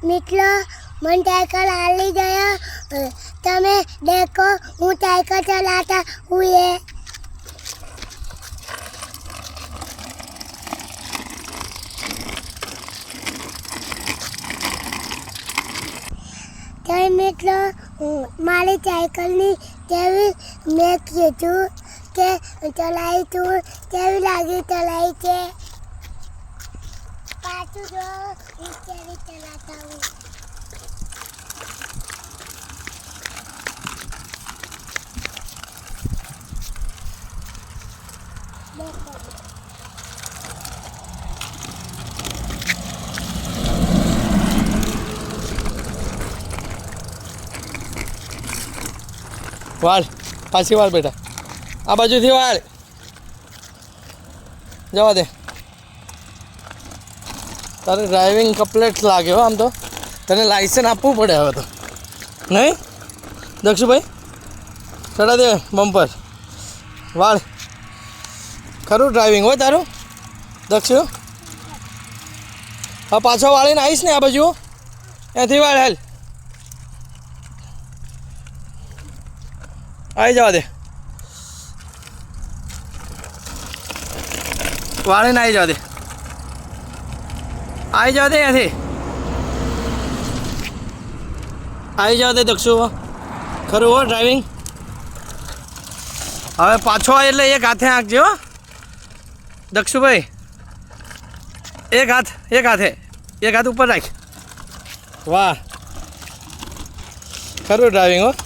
મિત્રો મને સાયકલ હાલી ગયા તમે દેખો હું સાયકલ ચલાता हुए ત્યારે મિત્રો મારી સાયકલની કેવી મેં કીધું કે ચલાવી તું કેવી લાગી ચલાવી છે પાછું જો હું કેવી ચલાતા હું વાળ પાછી વાળ બેટા આ બાજુથી વાળ જવા દે તારે ડ્રાઇવિંગ કમ્પ્લીટ લાગે હો આમ તો તને લાઇસન્સ આપવું પડે હવે તો નહીં દક્ષુભાઈ ચડા દે બમ્પર વાળ ખરું ડ્રાઇવિંગ હોય તારું દક્ષુ હા પાછો વાળીને આવીશ ને આ બાજુ ત્યાંથી વાળ હાલ આવી જવા દે વાળીને આવી જવા દે ત્યાંથી આવી જવા દે દક્ષુ ખરું હો ડ્રાઇવિંગ હવે પાછો આવે એટલે એક હાથે આંકજો હો દક્ષુભાઈ એક હાથ ઉપર રાખ વાહ ખરું ડ્રાઇવિંગ હો